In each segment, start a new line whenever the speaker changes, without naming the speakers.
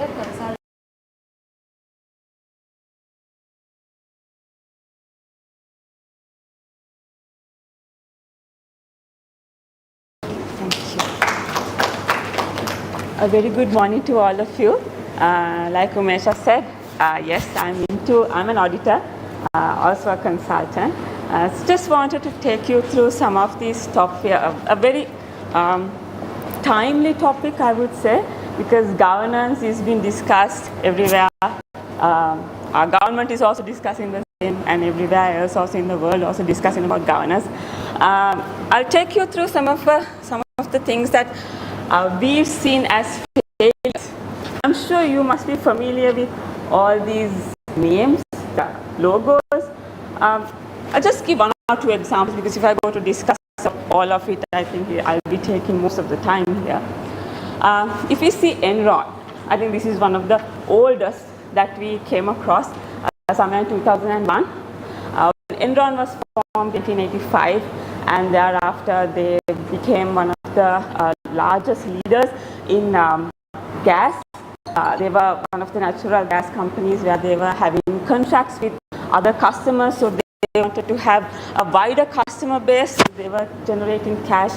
auditor, consultant.
Thank you. A very good morning to all of you. Like Umesha said, yes, I'm an auditor, also a consultant. So just wanted to take you through some of these topics, a very timely topic, I would say, because governance is being discussed everywhere. Our government is also discussing the same, and everywhere else also in the world also discussing about governance. I'll take you through some of the things that we've seen as failures. I'm sure you must be familiar with all these names, the logos. I'll just give one or two examples, because if I go to discuss all of it, I think I'll be taking most of the time here. If we see Enron, I think this is one of the oldest that we came across, somewhere in 2001. Enron was formed in 1985, and thereafter they became one of the largest leaders in gas. They were one of the natural gas companies where they were having contracts with other customers, so they wanted to have a wider customer base. So they were generating cash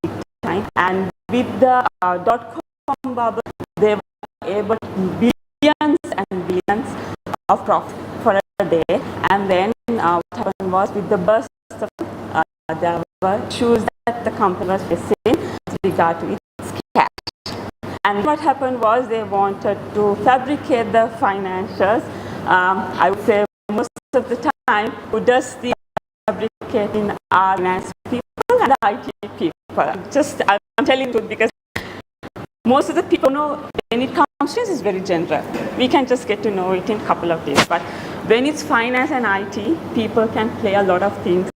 big time, and with the dot-com bubble, they were able to billions and billions of profit for a day. And then what happened was, with the burst of there were issues that the company was facing with regard to its cash. And what happened was, they wanted to fabricate the financials. I would say most of the time, who does the fabricating are finance people and IT people. I'm telling you because most of the people know when it comes to this is very general. We can just get to know it in a couple of days. But when it's finance and IT, people can play a lot of things,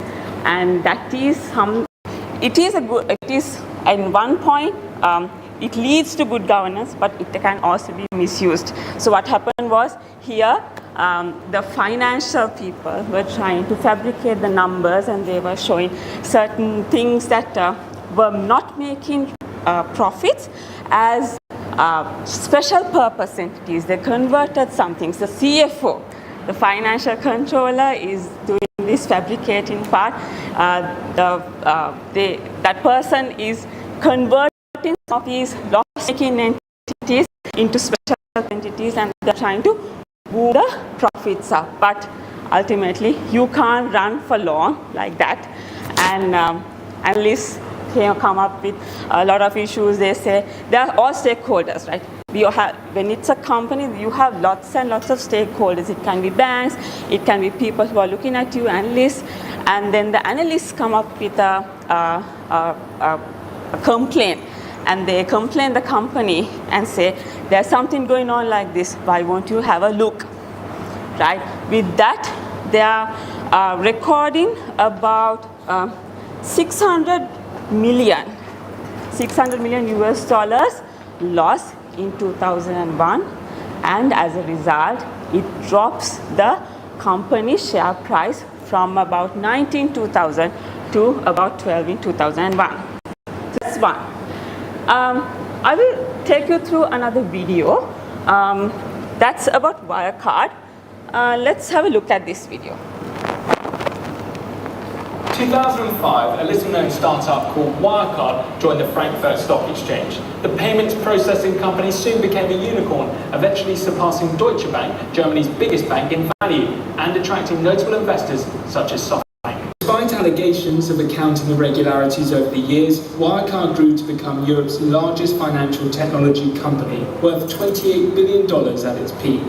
and that is at one point, it leads to good governance, but it can also be misused. So what happened was, here the financial people were trying to fabricate the numbers, and they were showing certain things that were not making profits as special purpose entities. They converted some things. The CFO, the financial controller, is doing this fabricating part. That person is converting some of these loss-making entities into special entities, and they're trying to move the profits up. But ultimately, you can't run for long like that. And analysts come up with a lot of issues. They say they're all stakeholders, right? When it's a company, you have lots and lots of stakeholders. It can be banks, it can be people who are looking at you, analysts, and then the analysts come up with a complaint, and they complain the company and say, there's something going on like this, why won't you have a look, right? With that, they are recording about 600 million US dollars loss in 2001, and as a result, it drops the company share price from about 19 2000 to about 12 in 2001. That's one. I will take you through another video that's about Wirecard. Let's have a look at this video.
2005, a little-known startup called Wirecard joined the Frankfurt Stock Exchange. The payments processing company soon became a unicorn, eventually surpassing Deutsche Bank, Germany's biggest bank, in value, and attracting notable investors such as SoftBank.
Despite allegations of accounting irregularities over the years, Wirecard grew to become Europe's largest financial technology company, worth $28 billion at its peak.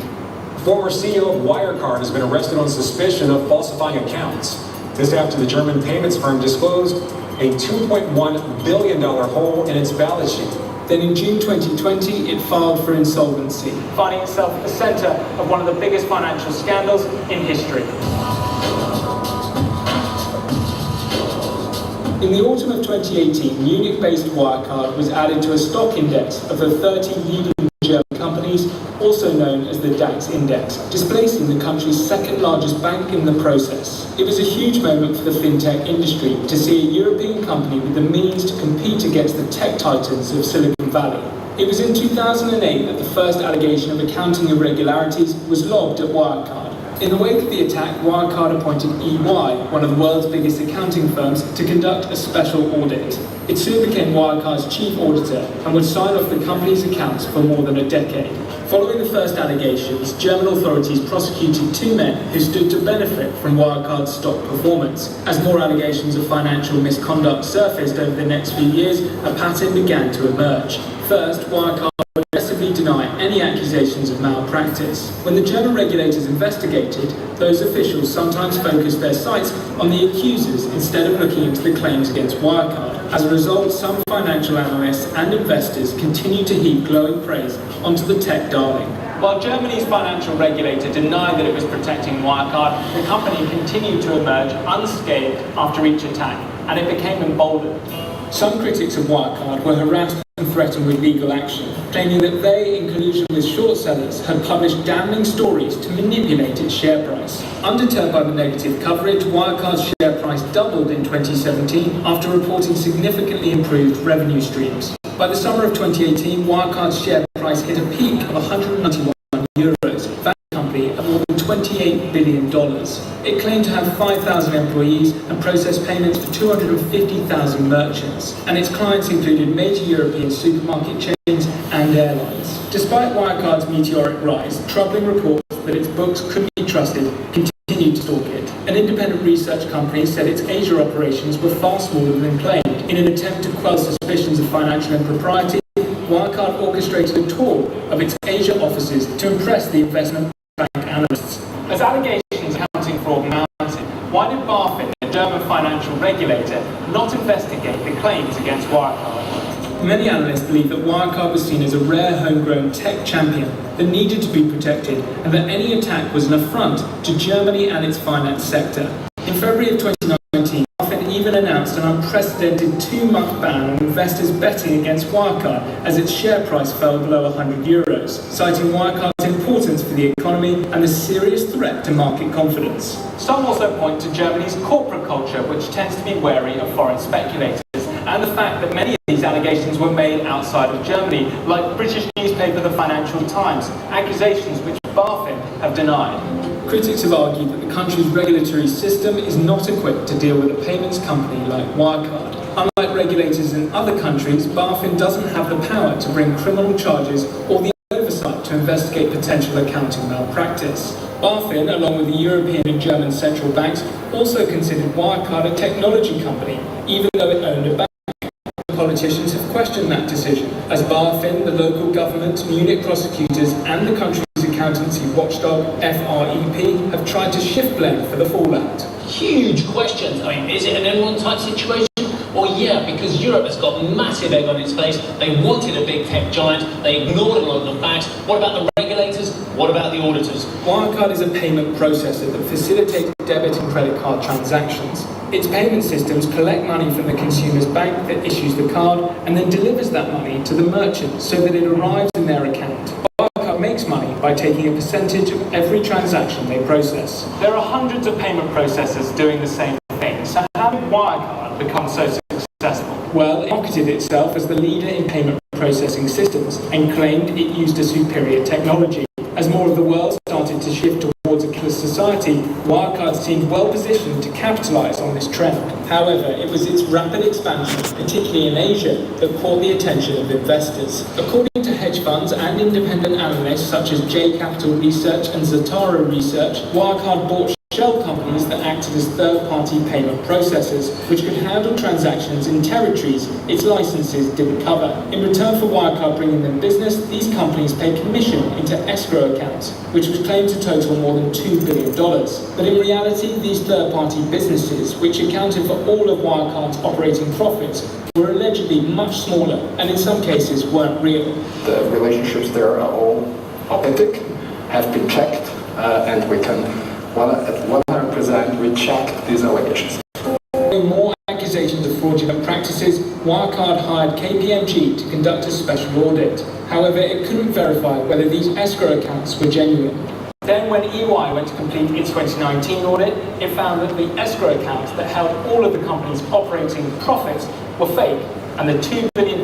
Former CEO of Wirecard has been arrested on suspicion of falsifying accounts. This after the German payments firm disclosed a $2.1 billion hole in its balance sheet.
Then in June 2020, it filed for insolvency,
finding itself at the center of one of the biggest financial scandals in history.
In the autumn of 2018, Munich-based Wirecard was added to a stock index of the 30 leading German companies, also known as the DAX index, displacing the country's second largest bank in the process. It was a huge moment for the fintech industry to see a European company with the means to compete against the tech titans of Silicon Valley. It was in 2008 that the first allegation of accounting irregularities was lobbed at Wirecard. In the wake of the attack, Wirecard appointed EY, one of the world's biggest accounting firms, to conduct a special audit. It soon became Wirecard's chief auditor and would sign off the company's accounts for more than a decade. Following the first allegations, German authorities prosecuted two men who stood to benefit from Wirecard's stock performance. As more allegations of financial misconduct surfaced over the next few years, a pattern began to emerge. First, Wirecard would aggressively deny any accusations of malpractice. When the German regulators investigated, those officials sometimes focused their sights on the accusers instead of looking into the claims against Wirecard. As a result, some financial analysts and investors continued to heap glowing praise onto the tech darling.
While Germany's financial regulator denied that it was protecting Wirecard, the company continued to emerge unscathed after each attack, and it became emboldened.
Some critics of Wirecard were harassed and threatened with legal action, claiming that they, in collusion with short sellers, had published damning stories to manipulate its share price. Undeterred by the negative coverage, Wirecard's share price doubled in 2017 after reporting significantly improved revenue streams. By the summer of 2018, Wirecard's share price hit a peak of €191, valuing the company at more than $28 billion. It claimed to have 5,000 employees and processed payments for 250,000 merchants, and its clients included major European supermarket chains and airlines. Despite Wirecard's meteoric rise, troubling reports that its books couldn't be trusted continued to stalk it. An independent research company said its Asia operations were far smaller than claimed. In an attempt to quell suspicions of financial impropriety, Wirecard orchestrated a tour of its Asia offices to impress the investment bank analysts.
As allegations of accounting fraud mounted, why did BaFin, the German financial regulator, not investigate the claims against Wirecard?
Many analysts believe that Wirecard was seen as a rare homegrown tech champion that needed to be protected, and that any attack was an affront to Germany and its finance sector. In February of 2019, BaFin even announced an unprecedented 2-month ban on investors betting against Wirecard as its share price fell below €100, citing Wirecard's importance for the economy and a serious threat to market confidence.
Some also point to Germany's corporate culture, which tends to be wary of foreign speculators, and the fact that many of these allegations were made outside of Germany, like British newspaper The Financial Times, accusations which BaFin have denied.
Critics have argued that the country's regulatory system is not equipped to deal with a payments company like Wirecard. Unlike regulators in other countries, BaFin doesn't have the power to bring criminal charges or the oversight to investigate potential accounting malpractice. BaFin, along with the European and German central banks, also considered Wirecard a technology company, even though it owned a bank. Politicians have questioned that decision, as BaFin, the local government, Munich prosecutors, and the country's accountancy watchdog, FREP, have tried to shift blame for the fallout.
Huge questions. I mean, is it an Enron type situation? Well, yeah, because Europe has got massive egg on its face. They wanted a big tech giant. They ignored a lot of the facts. What about the regulators? What about the auditors?
Wirecard is a payment processor that facilitates debit and credit card transactions. Its payment systems collect money from the consumer's bank that issues the card and then delivers that money to the merchant so that it arrives in their account. Wirecard makes money by taking a percentage of every transaction they process.
There are hundreds of payment processors doing the same thing, so how did Wirecard become so successful?
Well, it marketed itself as the leader in payment processing systems and claimed it used a superior technology. As more of the world started to shift towards a cashless society, Wirecard seemed well positioned to capitalize on this trend. However, it was its rapid expansion, particularly in Asia, that caught the attention of investors. According to hedge funds and independent analysts such as J Capital Research and Zatara Research, Wirecard bought shell companies that acted as third-party payment processors, which could handle transactions in territories its licenses didn't cover. In return for Wirecard bringing them business, these companies paid commission into escrow accounts, which was claimed to total more than $2 billion. But in reality, these third-party businesses, which accounted for all of Wirecard's operating profits, were allegedly much smaller and in some cases weren't real.
The relationships there are all authentic, have been checked, and we can at 100% reject these allegations.
Following more accusations of fraudulent practices, Wirecard hired KPMG to conduct a special audit. However, it couldn't verify whether these escrow accounts were genuine.
Then when EY went to complete its 2019 audit, it found that the escrow accounts that held all of the company's operating profits were fake, and the $2 billion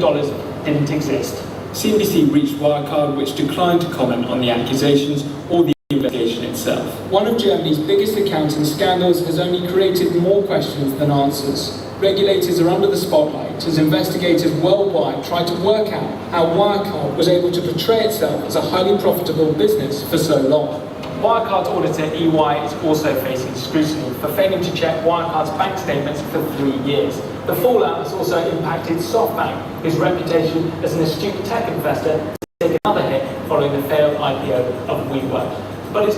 didn't exist.
CNBC reached Wirecard, which declined to comment on the accusations or the investigation itself. One of Germany's biggest accounting scandals has only created more questions than answers. Regulators are under the spotlight as investigators worldwide try to work out how Wirecard was able to portray itself as a highly profitable business for so long.
Wirecard's auditor EY is also facing scrutiny for failing to check Wirecard's bank statements for 3 years. The fallout has also impacted SoftBank, whose reputation as an astute tech investor has taken another hit following the failed IPO of WeWork. But it's...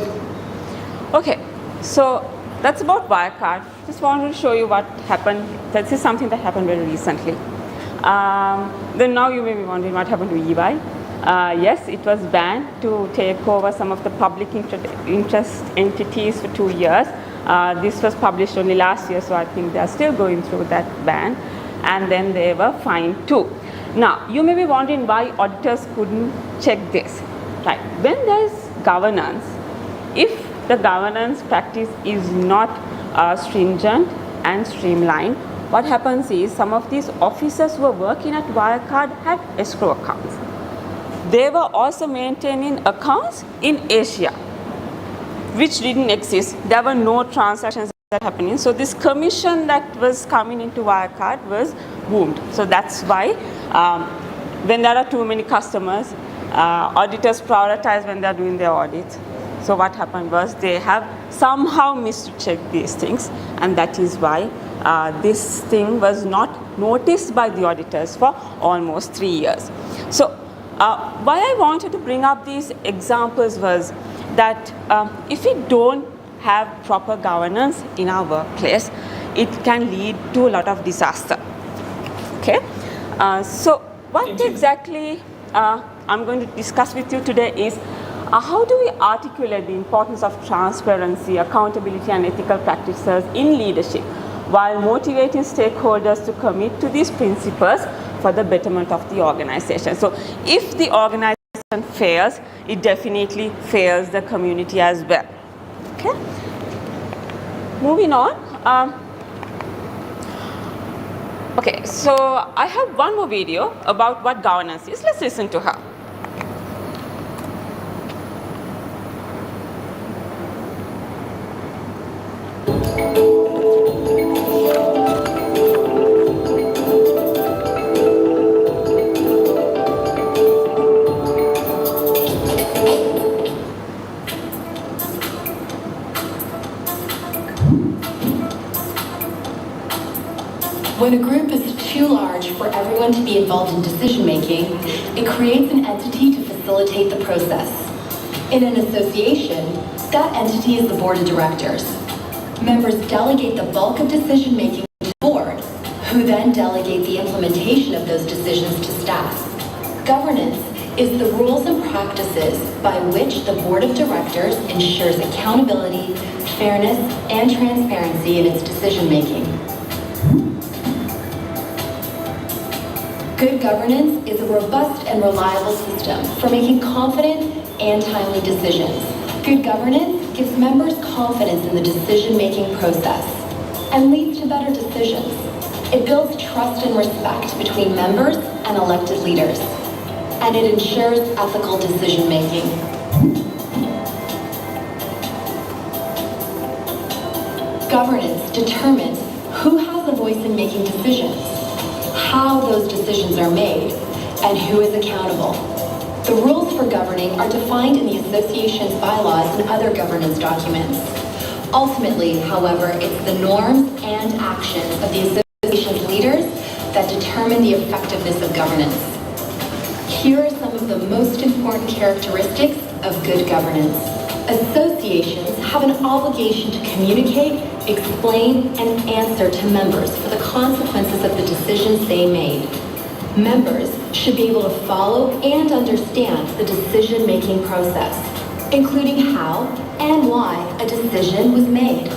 Okay, so that's about Wirecard. Just wanted to show you what happened. This is something that happened very recently. Then now you may be wondering what happened to eBay. Yes, it was banned to take over some of the public interest entities for 2 years. This was published only last year, so I think they are still going through that ban. And then they were fined too. Now, you may be wondering why auditors couldn't check this. Right? When there is governance, if the governance practice is not stringent and streamlined, what happens is some of these officers who were working at Wirecard had escrow accounts. They were also maintaining accounts in Asia, which didn't exist. There were no transactions that happening. So this commission that was coming into Wirecard was boomed. So that's why when there are too many customers, auditors prioritize when they are doing their audits. So what happened was they have somehow missed to check these things, and that is why this thing was not noticed by the auditors for almost 3 years. So why I wanted to bring up these examples was that if we don't have proper governance in our workplace, it can lead to a lot of disaster. Okay, so what exactly I'm going to discuss with you today is how do we articulate the importance of transparency, accountability, and ethical practices in leadership while motivating stakeholders to commit to these principles for the betterment of the organization. So if the organization fails, it definitely fails the community as well. Okay. Moving on. Okay, so I have one more video about what governance is. Let's listen to her.
When a group is too large for everyone to be involved in decision-making, it creates an entity to facilitate the process. In an association, that entity is the board of directors. Members delegate the bulk of decision-making to the board, who then delegate the implementation of those decisions to staff. Governance is the rules and practices by which the board of directors ensures accountability, fairness, and transparency in its decision-making. Good governance is a robust and reliable system for making confident and timely decisions. Good governance gives members confidence in the decision-making process and leads to better decisions. It builds trust and respect between members and elected leaders, and it ensures ethical decision-making. Governance determines who has a voice in making decisions, how those decisions are made, and who is accountable. The rules for governing are defined in the association's bylaws and other governance documents. Ultimately, however, it's the norms and actions of the association's leaders that determine the effectiveness of governance. Here are some of the most important characteristics of good governance. Associations have an obligation to communicate, explain, and answer to members for the consequences of the decisions they made. Members should be able to follow and understand the decision-making process, including how and why a decision was made.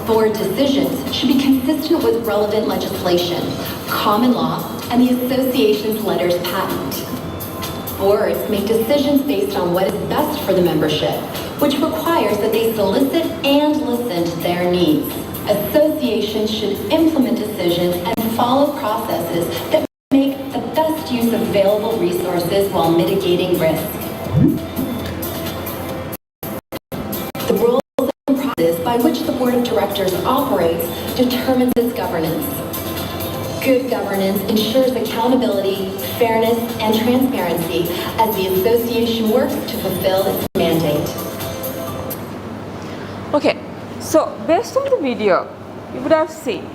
Board decisions should be consistent with relevant legislation, common law, and the association's letters patent. Boards make decisions based on what is best for the membership, which requires that they solicit and listen to their needs. Associations should implement decisions and follow processes that make the best use of available resources while mitigating risk. The rules and processes by which the Board of Directors operates determines its governance. Good governance ensures accountability, fairness, and transparency as the association works to fulfill its mandate.
Okay, so based on the video, you would have seen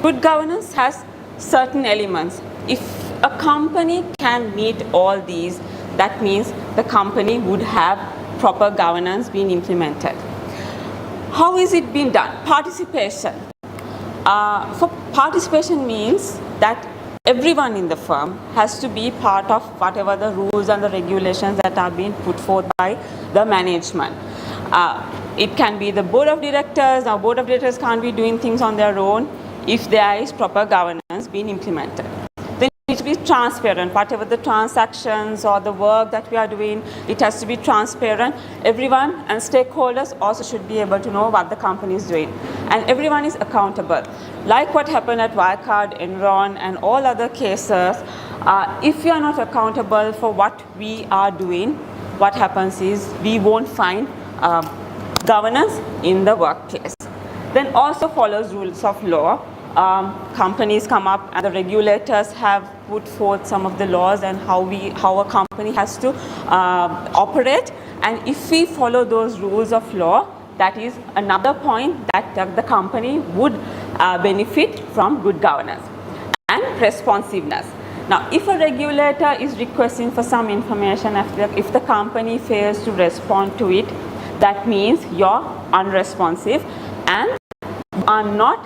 good governance has certain elements. If a company can meet all these, that means the company would have proper governance being implemented. How is it being done? Participation. For participation means that everyone in the firm has to be part of whatever the rules and the regulations that are being put forth by the management. It can be the board of directors. Now, board of directors can't be doing things on their own if there is proper governance being implemented. Then it needs to be transparent. Whatever the transactions or the work that we are doing, it has to be transparent. Everyone and stakeholders also should be able to know what the company is doing. And everyone is accountable. Like what happened at Wirecard, Enron, and all other cases, if you are not accountable for what we are doing, what happens is we won't find governance in the workplace. Then also follows rules of law. Companies come up and the regulators have put forth some of the laws and how a company has to operate. And if we follow those rules of law, that is another point that the company would benefit from good governance. And responsiveness. Now, if a regulator is requesting for some information, if the company fails to respond to it, that means you're unresponsive and are not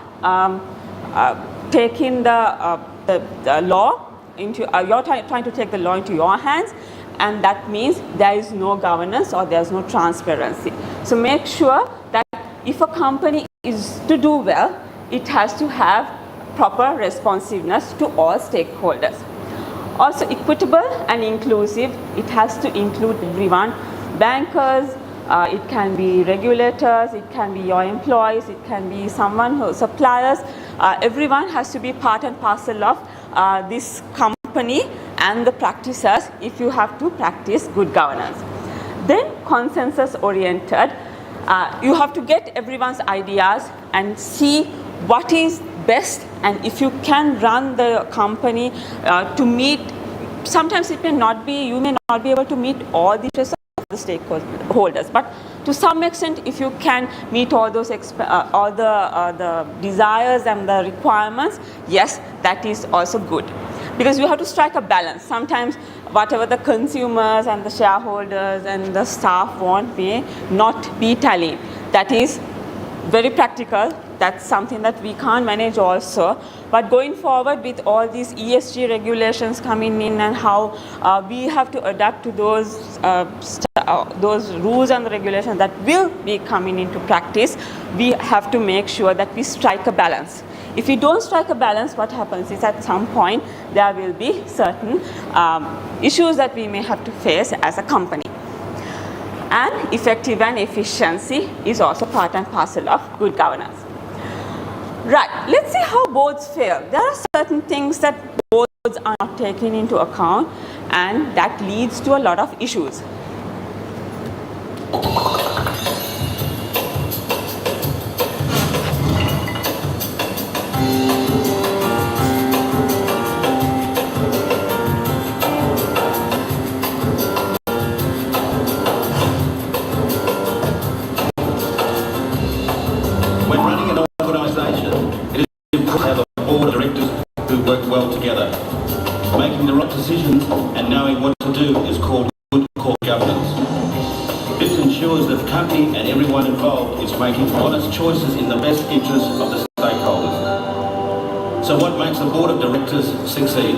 taking the law into, you're trying to take the law into your hands, and that means there is no governance or there's no transparency. So make sure that if a company is to do well, it has to have proper responsiveness to all stakeholders. Also equitable and inclusive, it has to include everyone, bankers, it can be regulators, it can be your employees, it can be someone who suppliers. Everyone has to be part and parcel of this company and the practices if you have to practice good governance. Then consensus oriented, you have to get everyone's ideas and see what is best, and if you can run the company to meet, sometimes it may not be, you may not be able to meet all the interests of the stakeholders, but to some extent if you can meet all those all the desires and the requirements, yes, that is also good, because you have to strike a balance. Sometimes whatever the consumers and the shareholders and the staff want may not be tallying. That is very practical. That's something that we can't manage also. But going forward with all these ESG regulations coming in and how we have to adapt to those rules and regulations that will be coming into practice, we have to make sure that we strike a balance. If we don't strike a balance, what happens is at some point there will be certain issues that we may have to face as a company. And effective and efficiency is also part and parcel of good governance. Right, let's see how boards fail. There are certain things that boards are not taking into account, and that leads to a lot of issues.
When running an organisation, it is important to have a board of directors who work well together. Making the right decisions and knowing what to do is called good corporate governance. This ensures that the company and everyone involved is making honest choices in the best interest of the stakeholders. So what makes a board of directors succeed?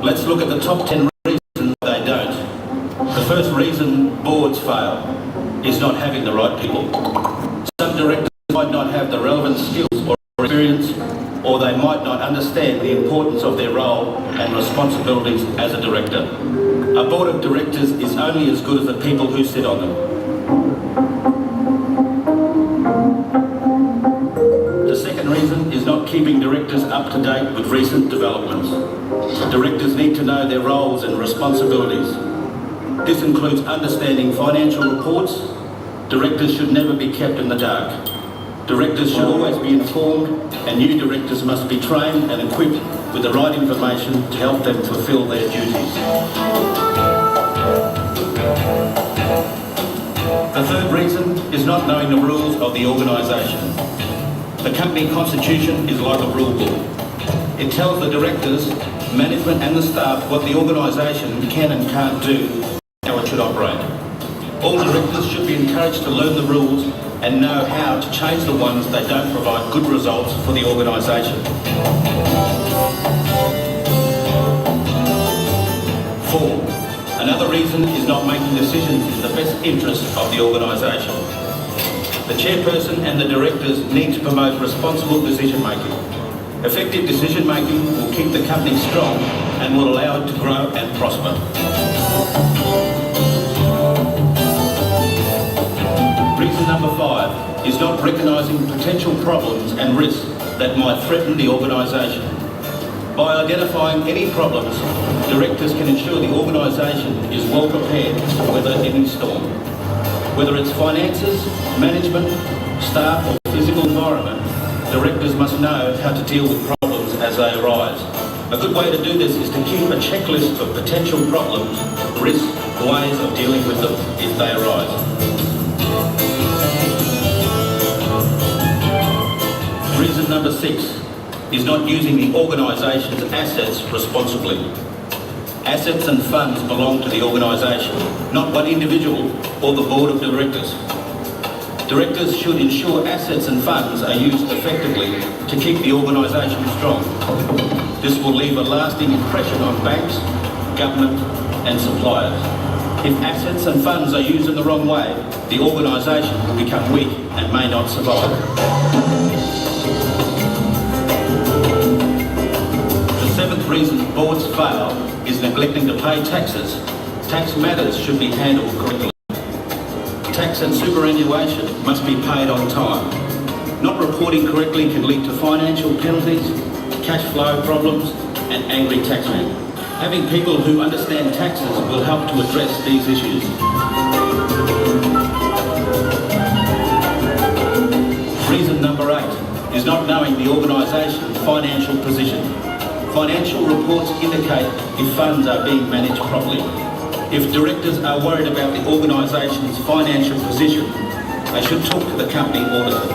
Let's look at the top 10 reasons they don't. The first reason boards fail is not having the right people. Some directors might not have the relevant skills or experience, or they might not understand the importance of their role and responsibilities as a director. A board of directors is only as good as the people who sit on them. The second reason is not keeping directors up to date with recent developments. Directors need to know their roles and responsibilities. This includes understanding financial reports. Directors should never be kept in the dark. Directors should always be informed, and new directors must be trained and equipped with the right information to help them fulfil their duties. The third reason is not knowing the rules of the organisation. The company constitution is like a rule book. It tells the directors, management and the staff what the organisation can and can't do, how it should operate. All directors should be encouraged to learn the rules and know how to change the ones that don't provide good results for the organisation. 4. Another reason is not making decisions in the best interest of the organisation. The chairperson and the directors need to promote responsible decision making. Effective decision making will keep the company strong and will allow it to grow and prosper. Reason number 5 is not recognising potential problems and risks that might threaten the organisation. By identifying any problems, directors can ensure the organisation is well prepared to weather any storm. Whether it's finances, management, staff or physical environment, directors must know how to deal with problems as they arise. A good way to do this is to keep a checklist of potential problems, risks, ways of dealing with them if they arise. Reason number 6 is not using the organisation's assets responsibly. Assets and funds belong to the organisation, not one individual or the board of directors. Directors should ensure assets and funds are used effectively to keep the organisation strong. This will leave a lasting impression on banks, government and suppliers. If assets and funds are used in the wrong way, the organisation will become weak and may not survive. The 7th reason boards fail is neglecting to pay taxes. Tax matters should be handled correctly. Tax and superannuation must be paid on time. Not reporting correctly can lead to financial penalties, cash flow problems and angry taxmen. Having people who understand taxes will help to address these issues. Reason number 8 is not knowing the organisation's financial position. Financial reports indicate if funds are being managed properly. If directors are worried about the organisation's financial position, they should talk to the company auditor.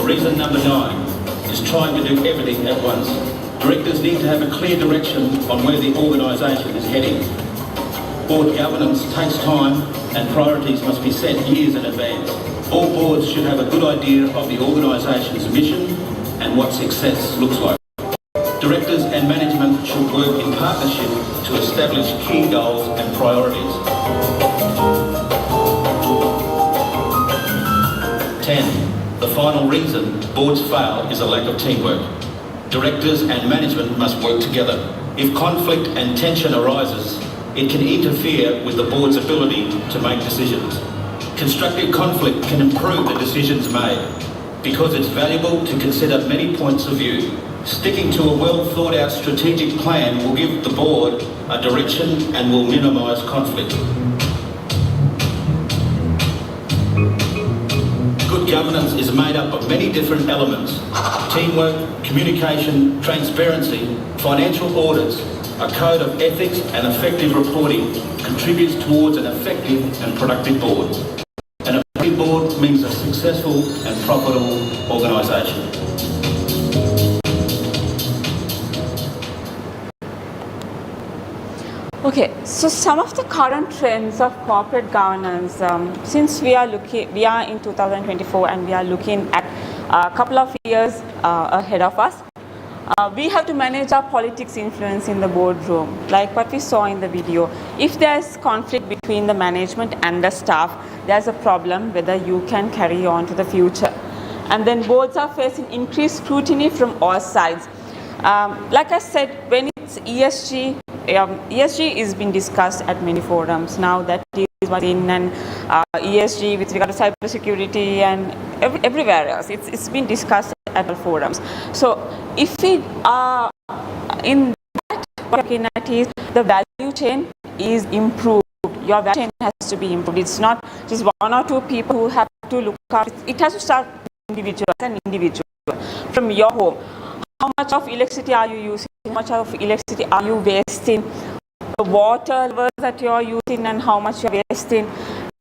Reason number 9 is trying to do everything at once. Directors need to have a clear direction on where the organisation is heading. Board governance takes time and priorities must be set years in advance. All boards should have a good idea of the organisation's mission and what success looks like. Directors and management should work in partnership to establish key goals and priorities. 10. The final reason boards fail is a lack of teamwork. Directors and management must work together. If conflict and tension arises, it can interfere with the board's ability to make decisions. Constructive conflict can improve the decisions made because it's valuable to consider many points of view. Sticking to a well thought out strategic plan will give the board a direction and will minimise conflict. Good governance is made up of many different elements: teamwork, communication, transparency, financial audits. A code of ethics and effective reporting contributes towards an effective and productive board. An effective board means a successful and profitable organisation.
Okay, so some of the current trends of corporate governance, since we are in 2024 and we are looking at a couple of years ahead of us, we have to manage our politics influence in the boardroom, like what we saw in the video. If there is conflict between the management and the staff, there's a problem whether you can carry on to the future. And then boards are facing increased scrutiny from all sides. Like I said, when it's ESG, ESG is being discussed at many forums now. That is what's in, and ESG, with regard to cybersecurity, and everywhere else. It's been discussed at all forums. So if we are in that, what we're looking at is the value chain is improved. Your value chain has to be improved. It's not just one or two people who have to look up. It has to start individual as an individual from your home. How much of electricity are you using? How much of electricity are you wasting? The water levels that you're using and how much you're wasting.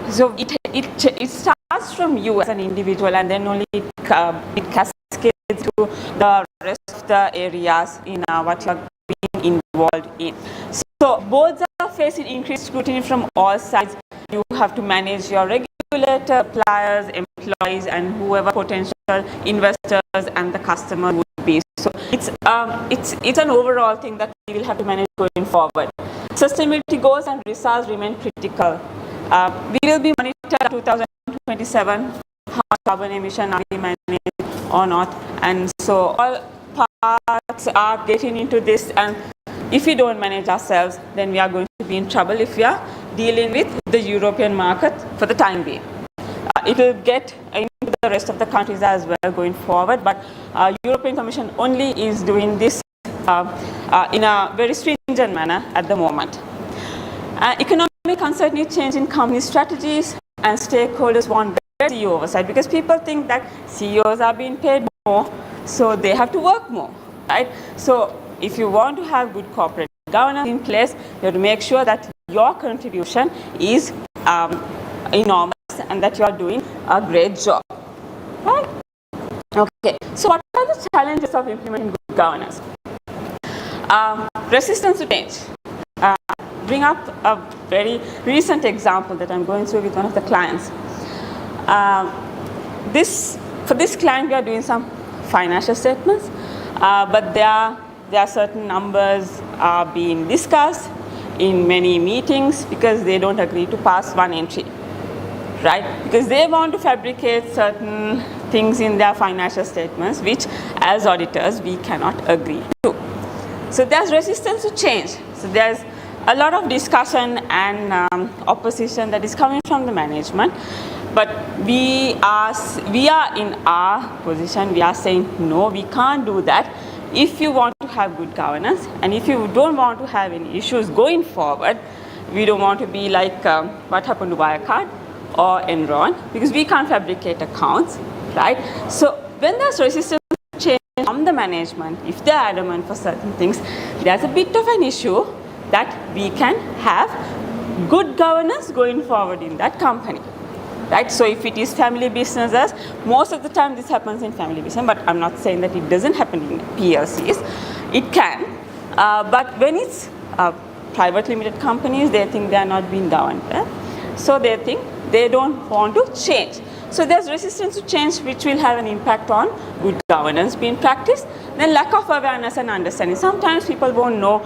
So it starts from you as an individual, and then only it cascades to the rest of the areas in what you're being involved in. So both are facing increased scrutiny from all sides. You have to manage your regulator, suppliers, employees, and whoever potential investors and the customer would be. So it's an overall thing that we will have to manage going forward. Sustainability goals and results remain critical. We will be monitored 2027 how much carbon emission are we managing or not, and so all parts are getting into this, and if we don't manage ourselves, then we are going to be in trouble if we are dealing with the European market for the time being. It will get into the rest of the countries as well going forward, but European Commission only is doing this in a very stringent manner at the moment. Economic uncertainty, change in company strategies, and stakeholders want better CEO oversight, because people think that CEOs are being paid more, so they have to work more, right? So if you want to have good corporate governance in place, you have to make sure that your contribution is enormous and that you are doing a great job, right? Okay, so what are the challenges of implementing good governance? Resistance to change. Bring up a very recent example that I'm going through with one of the clients. For this client, we are doing some financial statements, but there are certain numbers are being discussed in many meetings because they don't agree to pass one entry, right? Because they want to fabricate certain things in their financial statements, which as auditors, we cannot agree to. So there's resistance to change. So there's a lot of discussion and opposition that is coming from the management, but we are in our position. We are saying no, we can't do that. If you want to have good governance, and if you don't want to have any issues going forward, we don't want to be like what happened to Wirecard or Enron, because we can't fabricate accounts, right? So when there's resistance to change from the management, if they're adamant for certain things, there's a bit of an issue that we can have good governance going forward in that company, right? So if it is family businesses, most of the time this happens in family business, but I'm not saying that it doesn't happen in PLCs. It can, but when it's private limited companies, they think they are not being governed well, so they think they don't want to change. So there's resistance to change, which will have an impact on good governance being practiced. Then lack of awareness and understanding. Sometimes people won't know.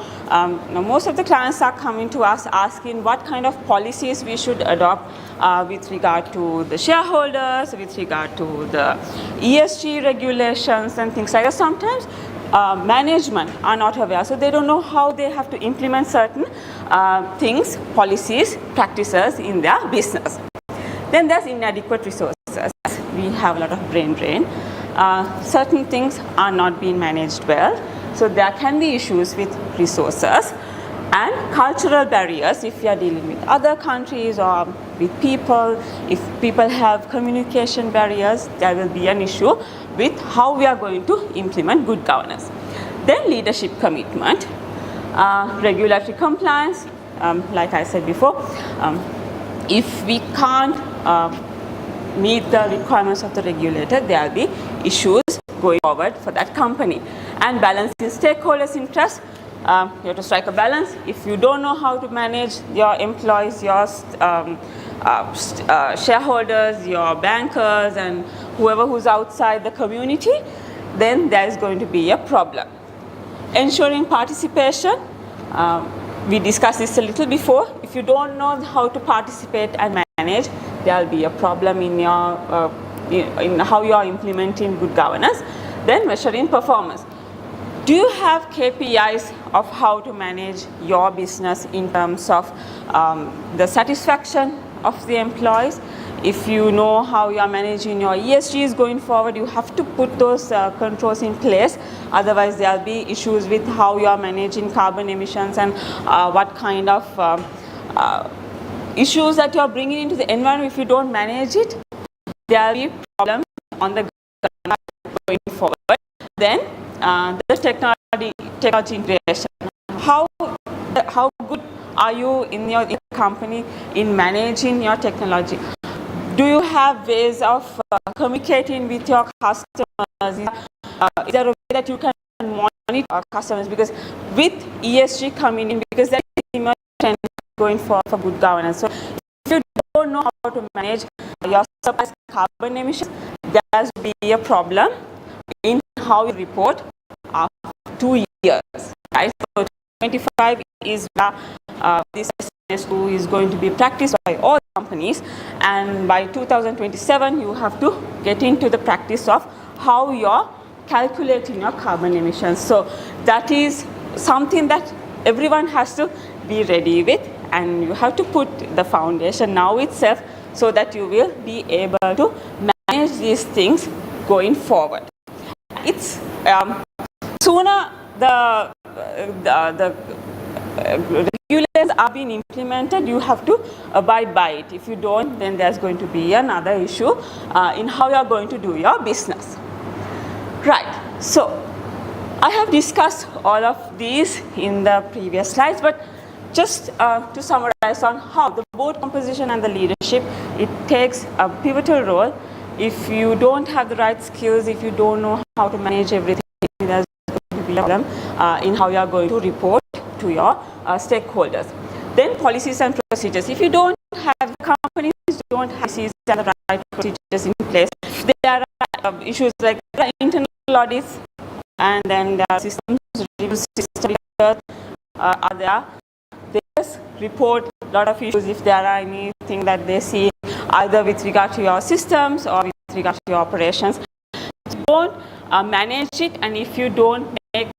Most of the clients are coming to us asking what kind of policies we should adopt with regard to the shareholders, with regard to the ESG regulations and things like that. Sometimes management are not aware, so they don't know how they have to implement certain things, policies, practices in their business. Then there's inadequate resources. We have a lot of brain drain. Certain things are not being managed well, so there can be issues with resources and cultural barriers. If you are dealing with other countries or with people, if people have communication barriers, there will be an issue with how we are going to implement good governance. Then leadership commitment, regulatory compliance, like I said before, if we can't meet the requirements of the regulator, there will be issues going forward for that company. And balancing stakeholders' interests, you have to strike a balance. If you don't know how to manage your employees, your shareholders, your bankers, and whoever who's outside the community, then there is going to be a problem. Ensuring participation, we discussed this a little before. If you don't know how to participate and manage, there will be a problem in your in how you are implementing good governance. Then measuring performance. Do you have KPIs of how to manage your business in terms of the satisfaction of the employees. If you know how you are managing your ESGs going forward, you have to put those controls in place. Otherwise, there will be issues with how you are managing carbon emissions and what kind of issues that you are bringing into the environment. If you don't manage it, there will be problems on the ground going forward. Then the technology integration. How good are you in your company in managing your technology? Do you have ways of communicating with your customers? Is there a way that you can monitor our customers? Because with ESG coming in, because there is emerging trend going for good governance. So if you don't know how to manage your supplies' carbon emissions, there has to be a problem in how you report after 2 years. Right? So 25 is this S2 is going to be practiced by all companies, and by 2027 you have to get into the practice of how you're calculating your carbon emissions. So that is something that everyone has to be ready with, and you have to put the foundation now itself so that you will be able to manage these things going forward. It's sooner the regulations are being implemented, you have to abide by it. If you don't, then there's going to be another issue in how you are going to do your business. Right, so I have discussed all of these in the previous slides, but just to summarize on how the board composition and the leadership, it takes a pivotal role. If you don't have the right skills, if you don't know how to manage everything, there's going to be a problem in how you are going to report to your stakeholders. Then policies and procedures. If you don't have companies, don't have policies and the right procedures in place, there are issues like internal audits, and then there are systems reviews, system are there. They just report a lot of issues if there are anything that they see, either with regard to your systems or with regard to your operations. So don't manage it, and if you don't make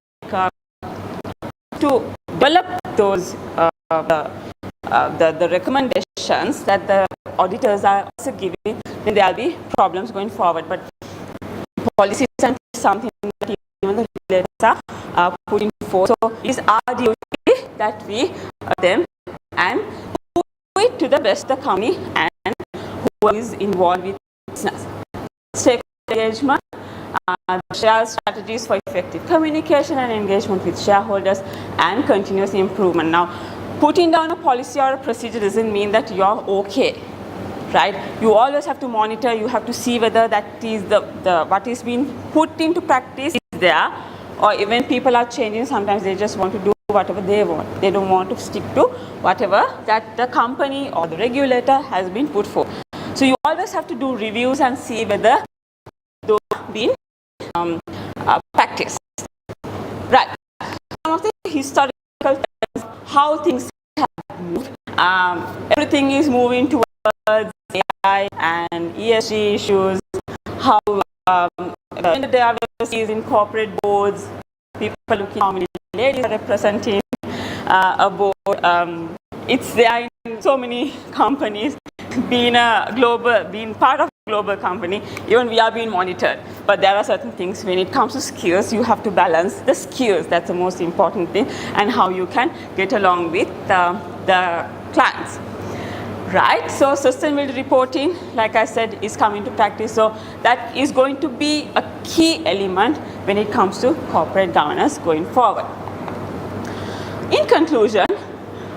to develop those the recommendations that the auditors are also giving, then there will be problems going forward. But policies and something that even the regulators are putting forth. So it is our duty that we them and do it to the best of the company and who is involved with business. Stakeholder engagement, share strategies for effective communication and engagement with shareholders, and continuous improvement. Now, putting down a policy or a procedure doesn't mean that you're okay, right? You always have to monitor, you have to see whether that is the what is being put into practice is there, or even people are changing. Sometimes they just want to do whatever they want. They don't want to stick to whatever that the company or the regulator has been put for. So you always have to do reviews and see whether those have been practiced. Right. Some of the historical trends, how things have moved. Everything is moving towards AI and ESG issues. How the diversity is in corporate boards. People looking how many ladies are representing a board. It's there in so many companies. Being part of a global company, even we are being monitored. But there are certain things when it comes to skills, you have to balance the skills. That's the most important thing, and how you can get along with the clients. Right, so sustainability reporting, like I said, is coming to practice. So that is going to be a key element when it comes to corporate governance going forward. In conclusion,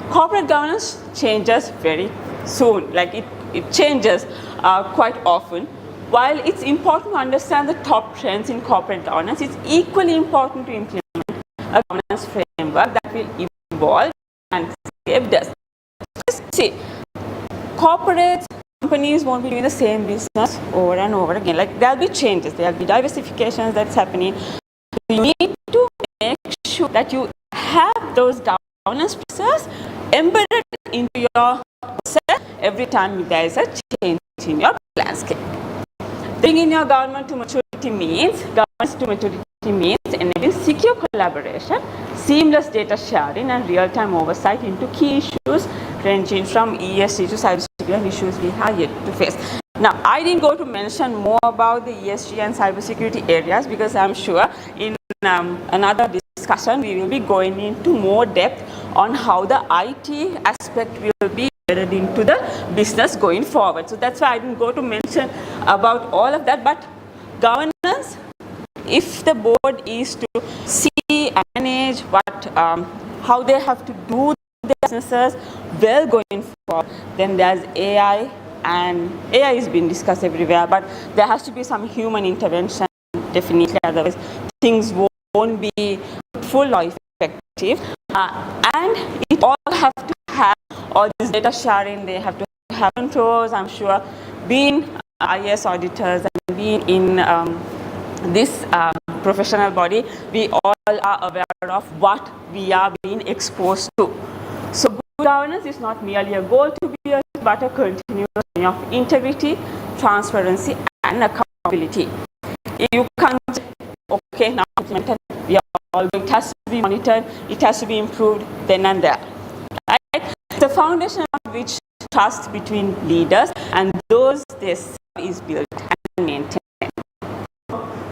corporate governance changes very soon. Like it changes quite often. While it's important to understand the top trends in corporate governance, it's equally important to implement a governance framework that will evolve and save us. Just see, corporates, companies won't be doing the same business over and over again. Like there'll be changes, there'll be diversifications that's happening. You need to make sure that you have those governance processes embedded into your process every time there is a change in your landscape. Bringing your governance to maturity means enabling secure collaboration, seamless data sharing, and real-time oversight into key issues ranging from ESG to cybersecurity issues we have yet to face. Now, I didn't go to mention more about the ESG and cybersecurity areas because I'm sure in another discussion we will be going into more depth on how the IT aspect will be embedded into the business going forward. So that's why I didn't go to mention about all of that. But governance, if the board is to see and manage what, how they have to do their businesses well going forward, then there's AI. And AI is being discussed everywhere, but there has to be some human intervention, definitely, otherwise things won't be full or effective. And it all have to have all this data sharing, they have to have controls. I'm sure being IS auditors and being in this professional body, we all are aware of what we are being exposed to. So good governance is not merely a goal to be achieved, but a continuous journey of integrity, transparency, and accountability. If you can't, okay, now implemented, we are all going, it has to be monitored, it has to be improved then and there. Right? The foundation on which trust between leaders and those they serve is built and maintained.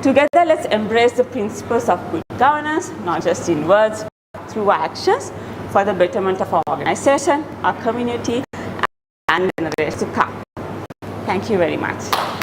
Together, let's embrace the principles of good governance, not just in words, through actions, for the betterment of our organization, our community, and the generations to come. Thank you very much.